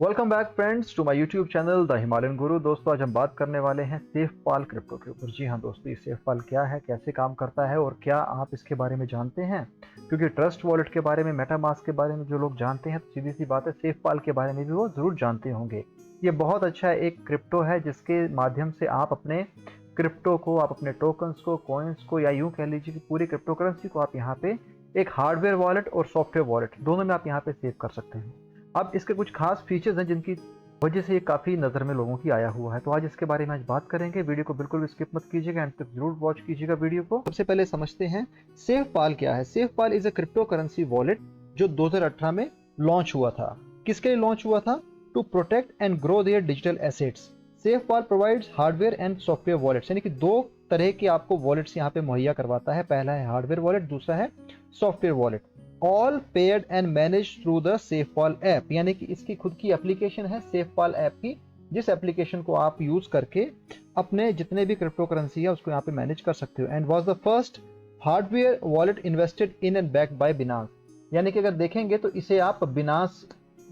Welcome back friends to my YouTube channel the Himalayan guru. दोस्तों आज हम बात करने वाले हैं सेफपाल क्रिप्टो के ऊपर। जी हाँ दोस्तों, ये सेफपाल क्या है, कैसे काम करता है और क्या आप इसके बारे में जानते हैं? क्योंकि ट्रस्ट वॉलेट के बारे में, मेटामास्क के बारे में जो लोग जानते हैं तो सीधी सी बात है सेफपाल के बारे में भी वो जरूर जानते होंगे। ये बहुत अच्छा एक क्रिप्टो है जिसके माध्यम से आप अपने क्रिप्टो को, आप अपने टोकन्स को, कॉइन्स को, या यूं कह लीजिए कि पूरी क्रिप्टो करेंसी को आप यहाँ पे एक हार्डवेयर वॉलेट और सॉफ्टवेयर वॉलेट दोनों में आप यहाँ पे सेव कर सकते हैं। अब इसके कुछ खास फीचर्स हैं जिनकी वजह से ये काफ़ी नज़र में लोगों की आया हुआ है, तो आज इसके बारे में आज बात करेंगे। वीडियो को बिल्कुल भी स्किप मत कीजिएगा, एंड तक जरूर वॉच कीजिएगा वीडियो को। सबसे पहले समझते हैं सेफपाल क्या है। SafePal is a crypto currency wallet जो 2018 में लॉन्च हुआ था। किसके लिए लॉन्च हुआ था? To protect and grow their digital assets. SafePal provides hardware and software wallets, यानी कि दो तरह के आपको वॉलेट्स यहाँ पे मुहैया करवाता है। पहला है हार्डवेयर वॉलेट, दूसरा है software wallet. All paid and manage through the SafePal app, यानी कि इसकी खुद की एप्लीकेशन है सेफपाल ऐप की, जिस एप्लीकेशन को आप यूज करके अपने जितने भी क्रिप्टो करेंसी है उसको यहाँ पे मैनेज कर सकते हो। And was the first hardware wallet invested in and backed by Binance, यानी कि अगर देखेंगे तो इसे आप बिनांस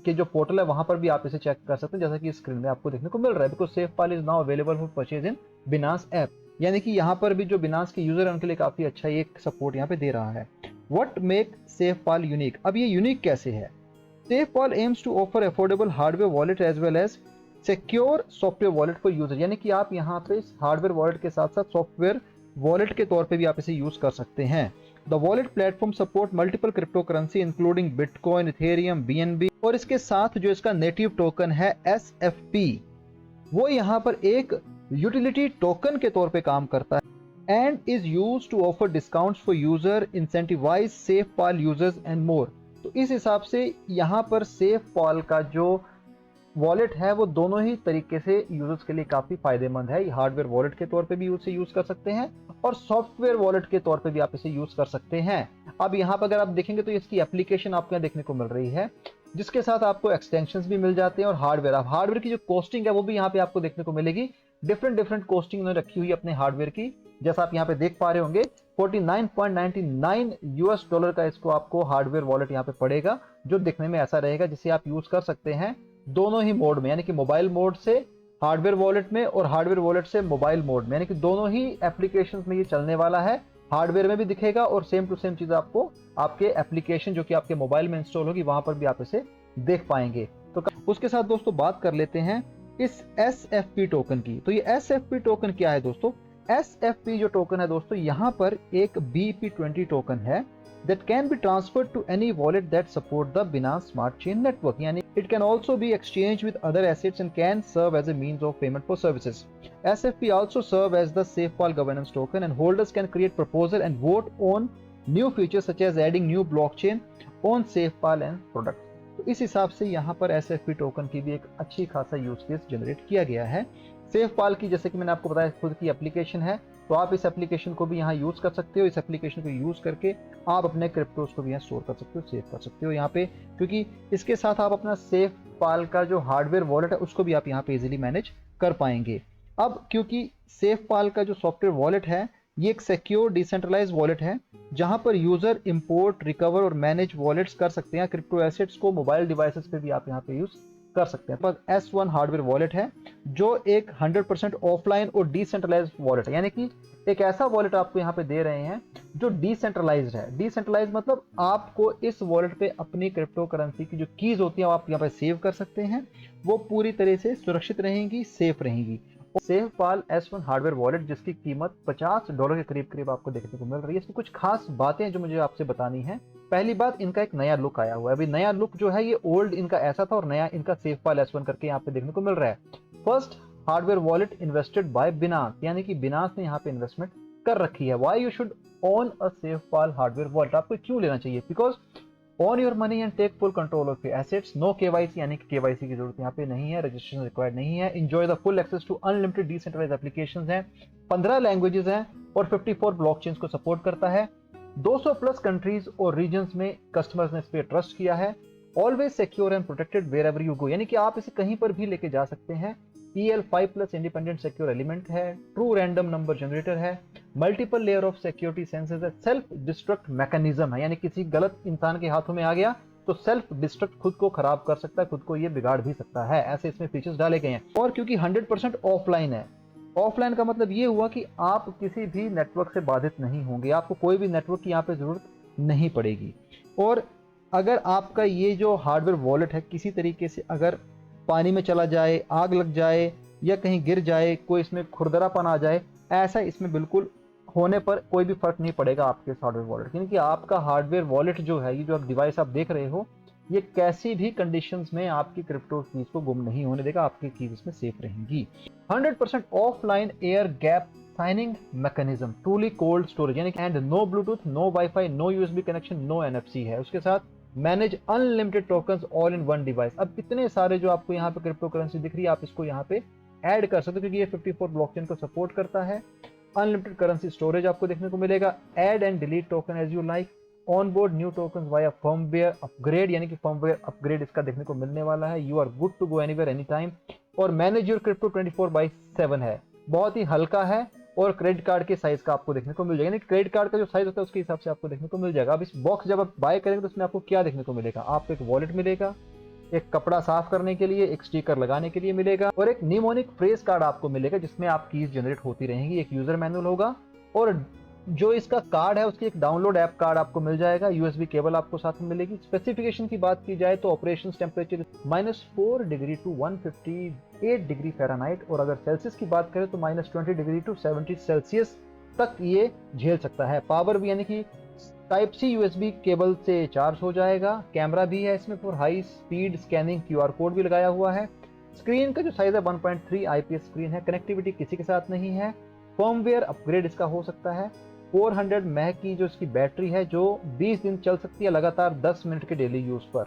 के जो पोर्टल है वहां पर भी आप इसे चेक कर सकते हैं, जैसा कि स्क्रीन में आपको देखने को मिल रहा है। Because SafePal is now available for purchase in Binance app, यानी कि यहाँ पर भी जो बिनांस के यूजर है उनके लिए काफी अच्छा ये सपोर्ट यहाँ पे दे रहा है। What make SafePal unique? अब ये यूनिक कैसे है? SafePal aims to offer affordable hardware wallet as well as secure software wallet for user, यानी कि आप यहाँ पे हार्डवेयर वॉलेट के साथ साथ सॉफ्टवेयर वॉलेट के तौर पे भी आप इसे यूज कर सकते हैं। The wallet platform support multiple crypto currency including bitcoin, Ethereum, BNB, और इसके साथ जो इसका नेटिव टोकन है SFP, वो यहाँ पर एक यूटिलिटी टोकन के तौर पे काम करता है and is used to offer discounts for user, incentivize SafePal users and more। तो इस हिसाब से यहाँ पर SafePal का जो वॉलेट है वो दोनों ही तरीके से यूजर्स के लिए काफी फायदेमंद है। हार्डवेयर वॉलेट के तौर पे भी इसे यूज कर सकते हैं और सॉफ्टवेयर वॉलेट के तौर पे भी आप इसे यूज कर सकते हैं। अब यहाँ पर अगर आप देखेंगे तो इसकी एप्लीकेशन आपको यहाँ देखने को मिल रही है, जिसके साथ आपको एक्सटेंशंस भी मिल जाते हैं और हार्डवेयर की जो कॉस्टिंग है वो भी यहाँ पे आपको देखने को मिलेगी। डिफरेंट कॉस्टिंग उन्होंने रखी हुई है अपने हार्डवेयर की, जैसा आप यहाँ पे देख पा रहे होंगे। 49.99 यूएस डॉलर का इसको आपको हार्डवेयर वॉलेट यहाँ पे पड़ेगा, जो दिखने में ऐसा रहेगा, जिसे आप यूज कर सकते हैं दोनों ही मोड में, यानी कि मोबाइल मोड से हार्डवेयर वॉलेट में और हार्डवेयर वॉलेट से मोबाइल मोड में, यानी कि दोनों ही एप्लीकेशंस में ये चलने वाला है। हार्डवेयर में भी दिखेगा और सेम टू सेम चीज आपको आपके एप्लीकेशन जो कि आपके मोबाइल में इंस्टॉल होगी वहां पर भी आप इसे देख पाएंगे। तो उसके साथ दोस्तों बात कर लेते हैं इस SFP टोकन की। तो ये SFP टोकन क्या है दोस्तों? SFP जो टोकन है दोस्तों, यहाँ पर एक BEP20 टोकन है that can be transferred to any wallet that support the Binance Smart Chain network, यानी it can also be exchanged with other assets and can serve as a means of payment for services. SFP also serve as the SafePal governance token and holders can create proposal and vote on new features such as adding new blockchain on SafePal and products। तो इस हिसाब से यहाँ पर SFP token की भी एक अच्छी खासा यूज केस जनरेट किया गया है। सेफपाल की, जैसे कि मैंने आपको बताया, खुद की एप्लीकेशन है, तो आप इस एप्लीकेशन को भी यहाँ यूज कर सकते हो। इस एप्लीकेशन को यूज करके आप अपने क्रिप्टोज को भी यहाँ स्टोर कर सकते हो, सेव कर सकते हो यहाँ पे, क्योंकि इसके साथ आप अपना सेफपाल का जो हार्डवेयर वॉलेट है उसको भी आप यहाँ पे इजीली मैनेज कर पाएंगे। अब क्योंकि सेफपाल का जो सॉफ्टवेयर वॉलेट है ये एक सिक्योर डिसेंट्रलाइज वॉलेट है, जहां पर यूजर इंपोर्ट, रिकवर और मैनेज वॉलेट्स कर सकते हैं। क्रिप्टो एसेट्स को मोबाइल डिवाइसेस पे भी आप यहाँ पे यूज कर सकते हैं। पर S1 हार्डवेयर वॉलेट है जो एक 100% ऑफलाइन और डिसेंट्रलाइज वॉलेट है, यानी कि एक ऐसा वॉलेट आपको यहाँ पे दे रहे हैं जो डिसेंट्रलाइज्ड है। डिसेंट्रलाइज मतलब आपको इस वॉलेट पे अपनी क्रिप्टो करेंसी की जो कीज होती है आप यहाँ पे सेव कर सकते हैं, वो पूरी तरह से सुरक्षित रहेंगी, सेफ रहेंगी। सेफपाल S1 हार्डवेयर वॉलेट जिसकी कीमत $50 के करीब करीब आपको देखने को मिल रही है। इसकी कुछ खास बातें जो मुझे आपसे बतानी है। पहली बात, इनका एक नया लुक आया हुआ है। अभी नया लुक जो है ये ओल्ड इनका ऐसा था और नया इनका सेफपाल S1 करके यहाँ पे देखने को मिल रहा है। First hardware wallet invested bye Binance, यानी कि बिनांस ने यहाँ पे इन्वेस्टमेंट कर रखी है। Why you should own a SafePal hardware wallet, आपको क्यों लेना चाहिए? Because on your money and take full control of your assets. No KYC, यानी कि केवाईसी की जरूरत यहाँ पे नहीं है, रजिस्ट्रेशन रिक्वायर्ड नहीं है। Enjoy the full access to unlimited decentralised applications हैं, 15 लैंग्वेजेस हैं और 54 ब्लॉकचेन्स को सपोर्ट करता है। 200 प्लस कंट्रीज और रीजन्स में कस्टमर्स ने इस पर ट्रस्ट किया है। Always secure and protected wherever you go, यानी कि आप इसे कहीं पर भी लेके जा सकते हैं। EL5 plus independent secure element है, ट्रू रैंडम नंबर जनरेटर है, multiple layer of security sensors है, सेल्फ डिस्ट्रक्ट मैकेनिज्म है, यानी किसी गलत इंसान के हाथों में आ गया तो सेल्फ डिस्ट्रक्ट, खुद को खराब कर सकता है, खुद को ये बिगाड़ भी सकता है। ऐसे इसमें फीचर्स डाले गए हैं। और क्योंकि 100% ऑफलाइन है, ऑफलाइन का मतलब ये हुआ कि आप किसी भी नेटवर्क से बाधित नहीं होंगे, आपको कोई भी नेटवर्क की यहाँ पे जरूरत नहीं पड़ेगी। और अगर आपका ये जो हार्डवेयर वॉलेट है किसी तरीके से अगर पानी में चला जाए, आग लग जाए या कहीं गिर जाए, कोई इसमें खुरदरापन आ जाए, ऐसा इसमें बिल्कुल होने पर कोई भी फर्क नहीं पड़ेगा आपके हार्डवेयर वॉलेट, क्योंकि आपका हार्डवेयर वॉलेट जो है, ये जो आप डिवाइस आप देख रहे हो, ये कैसी भी कंडीशंस में आपकी क्रिप्टो कीज को गुम नहीं होने देगा, आपकी कीज इसमें सेफ रहेंगी। 100% offline air gap signing mechanism, truly cold storage, यानी and no Bluetooth, no WiFi, no USB connection, no NFC है। उसके साथ manage unlimited tokens all in one device. अब इतने सारे जो आपको यहाँ पे क्रिप्टो करेंसी दिख रही है, आप इसको यहाँ पे ऐड कर सकते हो, क्योंकि ये 54 ब्लॉकचेन को सपोर्ट करता है। अनलिमिटेड करेंसी स्टोरेज आपको देखने को मिलेगा। Add and delete token as you like. On board new token via firmware upgrade, यानी कि फर्मवेयर अपग्रेड इसका देखने को मिलने वाला है। You are good to go anywhere any time. और मैनेज योर क्रिप्टो 24/7 है, बहुत ही हल्का है। और क्रेडिट कार्ड के साइज का आपको देखने को मिल जाएगा, यानी क्रेडिट कार्ड का जो साइज होता है उसके हिसाब से आपको देखने को मिल जाएगा। अब इस बॉक्स जब आप बाय करेंगे तो उसमें आपको क्या देखने को मिलेगा, आपको एक वॉलेट मिलेगा, एक कपड़ा साफ करने के लिए, एक स्टिकर लगाने के लिए मिलेगा, और एक निमोनिक फ्रेज कार्ड आपको मिलेगा जिसमें आप कीज जनरेट होती रहेंगी। एक यूजर मैनुअल होगा, और जो इसका कार्ड है उसकी एक डाउनलोड ऐप कार्ड आपको मिल जाएगा। यूएसबी केबल आपको साथ में मिलेगी। स्पेसिफिकेशन की बात की जाए तो operation temperature -4 degree to 158 degree Fahrenheit, और अगर सेल्सियस की बात करें तो -20 डिग्री टू 70 सेल्सियस तक ये झेल सकता है। पावर भी, यानी कि टाइप सी यूएसबी केबल से चार्ज हो जाएगा। कैमरा भी है इसमें for high speed scanning, QR code भी लगाया हुआ है। स्क्रीन का जो साइज है 1.3 आईपीएस स्क्रीन है। कनेक्टिविटी किसी के साथ नहीं है। फर्मवेयर अपग्रेड इसका हो सकता है। 400 mAh की जो इसकी बैटरी है, जो 20 दिन चल सकती है लगातार 10 मिनट के डेली यूज पर।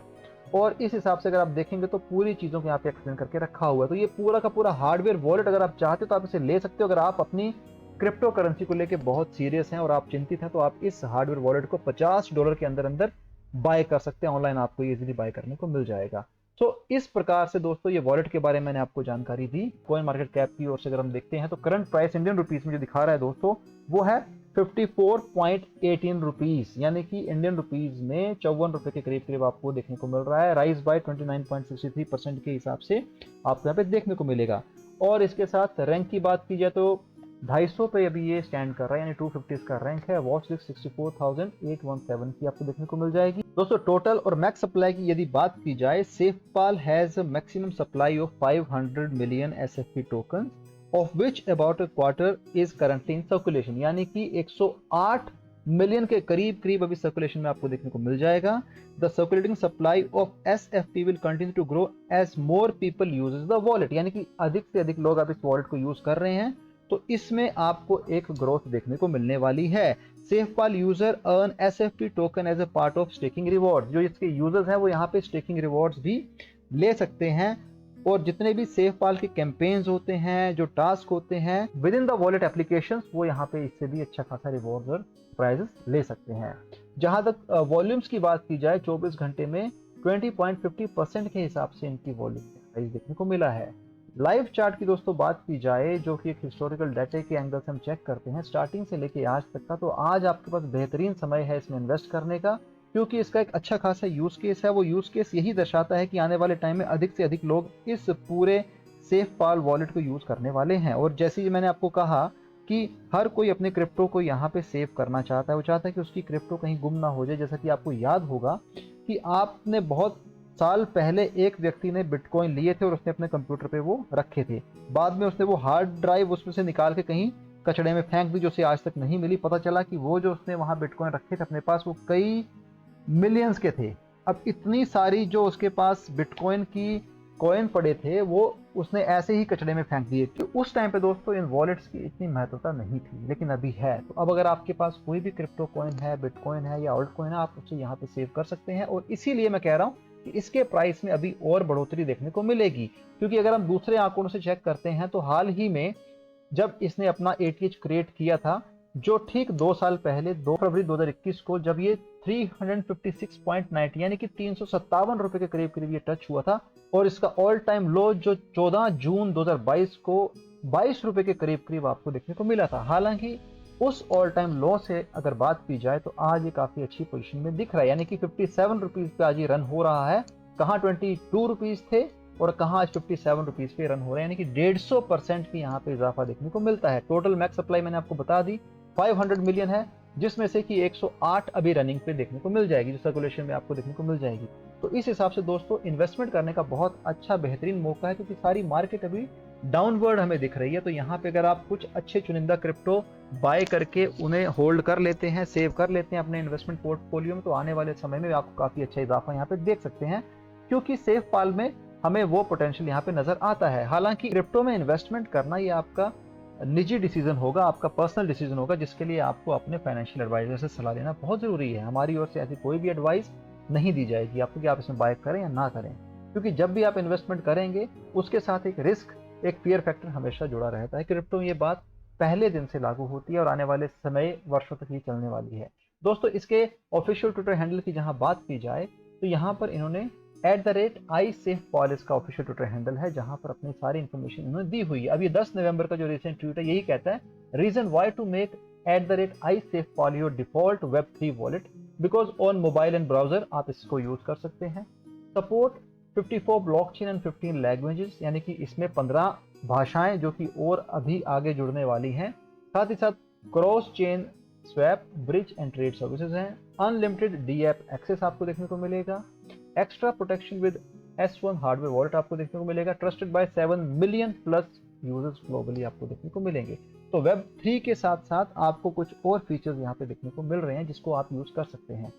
और इस हिसाब से अगर आप देखेंगे तो पूरी चीजों को यहाँ पे एक्सप्लेन करके रखा हुआ है। तो ये पूरा का पूरा हार्डवेयर वॉलेट अगर आप चाहते हो तो आप इसे ले सकते हो। अगर आप अपनी क्रिप्टो करेंसी को लेके बहुत सीरियस हैं और आप चिंतित हैं तो आप इस हार्डवेयर वॉलेट को $50 के अंदर अंदर बाय कर सकते हैं। ऑनलाइन आपको इजीली बाय करने को मिल जाएगा। तो इस प्रकार से दोस्तों ये वॉलेट के बारे में मैंने आपको जानकारी दी। कॉइन मार्केट कैप की ओर से अगर हम देखते हैं तो करंट प्राइस इंडियन रुपीस में जो दिखा रहा है दोस्तों, वो है 54.18 रुपीस, यानी कि इंडियन रुपीस में 54 रुपए के करीब करीब आपको देखने को मिल रहा है। राइज बाय 29.63% के हिसाब से आपको यहाँ पे देखने को मिलेगा। और इसके साथ रैंक की बात की जाए तो 250 पे अभी ये स्टैंड कर रहा है, यानी 250 का रैंक है। वॉच लिस्ट 64,817 की आपको देखने को मिल जाएगी। दोस्तों टोटल और मैक्स सप्लाई की यदि बात की जाए, SafePal has maximum supply of 500 million SFP token, of which about a quarter is currently in circulation, यानी कि 108 मिलियन के करीब करीब अभी सर्कुलेशन में आपको देखने को मिल जाएगा। The circulating supply of SFP will continue to grow as more people uses the wallet, यानी कि अधिक से अधिक लोग अब इस वॉलेट को यूज कर रहे हैं, तो इसमें आपको एक ग्रोथ देखने को मिलने वाली है। SafePal user earn SFP token as a part of staking reward, जो इसके यूजर्स हैं वो यहाँ पे स्टेकिंग रिवॉर्ड्स भी ले सकते हैं। और जितने भी सेफपाल के कैंपेन्स होते हैं, जो टास्क होते हैं with in the wallet applications, वो यहाँ पे इससे भी अच्छा खासा रिवॉर्ड्स और प्राइजेस ले सकते हैं। जहां तक वॉल्यूम्स की बात की जाए, 24 घंटे में 20.50% के हिसाब से इनकी वॉल्यूम देखने को मिला है। लाइव चार्ट की दोस्तों बात की जाए, जो कि एक हिस्टोरिकल डाटा के एंगल से हम चेक करते हैं स्टार्टिंग से लेके आज तक का, तो आज आपके पास बेहतरीन समय है इसमें इन्वेस्ट करने का, क्योंकि इसका एक अच्छा खासा यूज केस है। वो यूज केस यही दर्शाता है कि आने वाले टाइम में अधिक से अधिक लोग इस पूरे सेफपाल वॉलेट को यूज करने वाले हैं। और जैसे ही मैंने आपको कहा कि हर कोई अपने क्रिप्टो को यहाँ पे सेव करना चाहता है, वो चाहता है कि उसकी क्रिप्टो कहीं गुम ना हो जाए। जैसा कि आपको याद होगा कि आपने बहुत साल पहले एक व्यक्ति ने बिटकॉइन लिए थे और उसने अपने कंप्यूटर पे वो रखे थे। बाद में उसने वो हार्ड ड्राइव उसमें से निकाल के कहीं कचड़े में फेंक दी, जो उसे आज तक नहीं मिली। पता चला कि वो जो उसने वहां बिटकॉइन रखे थे अपने पास, वो कई मिलियंस के थे। अब इतनी सारी जो उसके पास बिटकॉइन की कॉइन पड़े थे, वो उसने ऐसे ही कचड़े में फेंक दिए। तो उस टाइम पे दोस्तों इन वॉलेट्स की इतनी महत्वता नहीं थी, लेकिन अभी है। तो अब अगर आपके पास कोई भी क्रिप्टो कॉइन है, बिटकॉइन है या ऑल्ट कॉइन है, आप उसे यहाँ पे सेव कर सकते हैं। और इसीलिए मैं कह रहा हूँ कि इसके प्राइस में अभी और बढ़ोतरी देखने को मिलेगी, क्योंकि अगर हम दूसरे आंकड़ों से चेक करते हैं तो हाल ही में जब इसने अपना ATH क्रिएट किया था, जो ठीक 2 साल पहले 2 फरवरी 2021 को, जब ये 356.90 यानी कि 357 रुपए के करीब करीब ये टच हुआ था, और इसका ऑल टाइम लो जो 14 जून 2022 को 22 रुपए के करीब करीब आपको देखने को मिला था। हालांकि उस ऑल टाइम लो से अगर बात की जाए तो आज ये काफ़ी अच्छी पोजीशन में दिख रहा है, यानी कि 57 रुपीज़ पे आज ये रन हो रहा है। कहाँ 22 रुपीज़ थे और कहाँ आज 57 रुपीज़ पे रन हो रहे हैं, यानी कि 150% की यहाँ पे इजाफा देखने को मिलता है। टोटल मैक्स सप्लाई मैंने आपको बता दी 500 मिलियन है, जिसमें से कि 108 अभी रनिंग पे देखने को मिल जाएगी, जो सर्कुलेशन में आपको देखने को मिल जाएगी। तो इस हिसाब से दोस्तों इन्वेस्टमेंट करने का बहुत अच्छा बेहतरीन मौका है, क्योंकि सारी मार्केट अभी डाउनवर्ड हमें दिख रही है। तो यहाँ पे अगर आप कुछ अच्छे चुनिंदा क्रिप्टो बाय करके उन्हें होल्ड कर लेते हैं, सेव कर लेते हैं अपने इन्वेस्टमेंट पोर्टफोलियो में, तो आने वाले समय में आपको काफ़ी अच्छा इजाफा यहाँ पे देख सकते हैं, क्योंकि सेफ पाल में हमें वो पोटेंशियल यहाँ पे नजर आता है। हालांकि क्रिप्टो में इन्वेस्टमेंट करना ये आपका निजी डिसीजन होगा, आपका पर्सनल डिसीजन होगा, जिसके लिए आपको अपने फाइनेंशियल एडवाइजर से सलाह लेना बहुत जरूरी है। हमारी ओर से ऐसी कोई भी एडवाइस नहीं दी जाएगी आपको कि आप इसमें बाय करें या ना करें, क्योंकि जब भी आप इन्वेस्टमेंट करेंगे उसके साथ एक रिस्क, एक फियर फैक्टर हमेशा जुड़ा रहता है। क्रिप्टो में ये बात पहले दिन से लागू होती है और आने वाले समय वर्षों तक ये चलने वाली है। दोस्तों इसके ऑफिशियल ट्विटर हैंडल की जहां बात की जाए तो यहाँ पर इन्होंने @iSafePal इसका ऑफिशियल ट्विटर हैंडल है, जहां पर अपनी सारी इन्फॉर्मेशन इन्होंने दी हुई है। अब ये 10 नवंबर का जो रिसेंट ट्वीट है यही कहता है, reason why to make @iSafePal your default Web3 wallet, because on mobile and browser आप इसको यूज कर सकते हैं। सपोर्ट 54 ब्लॉकचेन एंड 15 लैंग्वेजेस, यानी कि इसमें 15 भाषाएं जो कि और अभी आगे जुड़ने वाली हैं। साथ ही साथ cross chain swap, bridge and trade services हैं। अनलिमिटेड DApp एक्सेस आपको देखने को मिलेगा। Extra protection with S1 hardware wallet आपको देखने को मिलेगा। Trusted bye 7 million plus users globally आपको देखने को मिलेंगे। तो Web3 के साथ साथ आपको कुछ और फीचर्स यहाँ पे देखने को मिल रहे हैं जिसको आप यूज कर सकते हैं।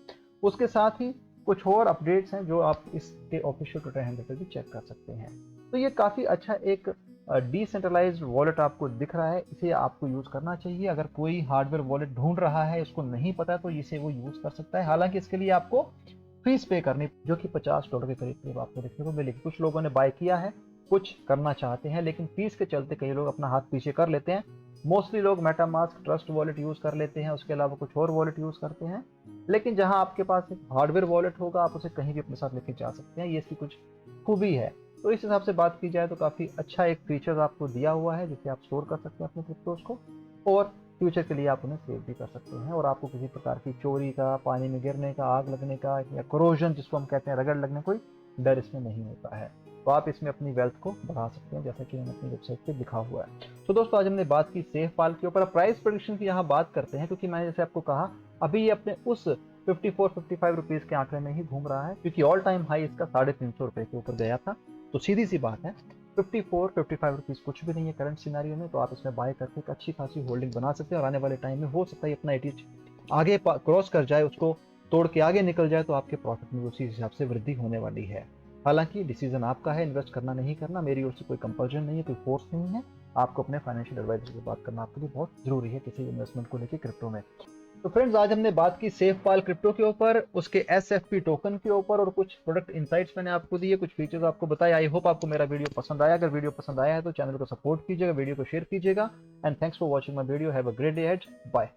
उसके साथ ही कुछ और अपडेट्स हैं जो आप इसके ऑफिशियल ट्विटर हैंडल पर भी चेक कर सकते हैं। तो ये काफ़ी अच्छा एक डिसेंट्रलाइज्ड वॉलेट आपको दिख रहा है, इसे आपको यूज करना चाहिए। अगर कोई हार्डवेयर वॉलेट ढूंढ रहा है, उसको नहीं पता, तो इसे वो यूज कर सकता है। हालांकि इसके लिए आपको फीस पे करनी, जो कि $50 के करीब आपको देखने को मिलेगी। कुछ लोगों ने बाय किया है, कुछ करना चाहते हैं, लेकिन फीस के चलते कई लोग अपना हाथ पीछे कर लेते हैं। मोस्टली लोग मेटामास्क ट्रस्ट वॉलेट यूज कर लेते हैं, उसके अलावा कुछ और वॉलेट यूज करते हैं। लेकिन जहां आपके पास एक हार्डवेयर वॉलेट होगा, आप उसे कहीं भी अपने साथ लेके जा सकते हैं, ये इसकी कुछ खूबी है। तो इस हिसाब से बात की जाए तो काफ़ी अच्छा एक फीचर आपको दिया हुआ है, जिसे आप स्टोर कर सकते हैं अपने क्रिप्टोज को, और फ्यूचर के लिए आप उन्हें सेव भी कर सकते हैं। और आपको किसी प्रकार की चोरी का, पानी में गिरने का, आग लगने का या कोरोजन जिसको हम कहते हैं, रगड़ लगने, कोई डर इसमें नहीं होता है। तो आप इसमें अपनी वेल्थ को बढ़ा सकते हैं, जैसा कि मैंने अपनी वेबसाइट पे लिखा हुआ है। तो दोस्तों आज हमने बात की सेफ पाल के ऊपर। प्राइस प्रेडिक्शन की यहाँ बात करते हैं, क्योंकि मैंने जैसे आपको कहा अभी ये अपने उस 54-55 रुपीज़ के आंकड़े में ही घूम रहा है, क्योंकि ऑल टाइम हाई इसका 350 रुपये के ऊपर गया था। तो सीधी सी बात है, 54-55 रुपीज़ कुछ भी नहीं है करंट सिनारियो में। तो आप इसमें बाय करके एक अच्छी खासी होल्डिंग बना सकते हैं, और आने वाले टाइम में हो सकता है अपना 80 आगे क्रॉस कर जाए, उसको तोड़ के आगे निकल जाए, तो आपके प्रॉफिट में उसी हिसाब से वृद्धि होने वाली है। हालांकि डिसीजन आपका है, इन्वेस्ट करना नहीं करना, मेरी ओर से कोई कंपल्जन नहीं है, कोई फोर्स नहीं है। आपको अपने फाइनेंशियल एडवाइजर से बात करना आपके लिए बहुत जरूरी है किसी इन्वेस्टमेंट को लेकर क्रिप्टो में। तो फ्रेंड्स आज हमने बात की सेफ पाल क्रिप्टो के ऊपर, उसके SFP टोकन के ऊपर, और कुछ प्रोडक्ट इनसाइट्स मैंने आपको दिए, कुछ फीचर्स आपको बताए। आई होप आपको मेरा वीडियो पसंद आया। अगर वीडियो पसंद आया है तो चैनल को सपोर्ट कीजिएगा, वीडियो को शेयर कीजिएगा। And thanks for watching my video. Have a great day ahead. Bye.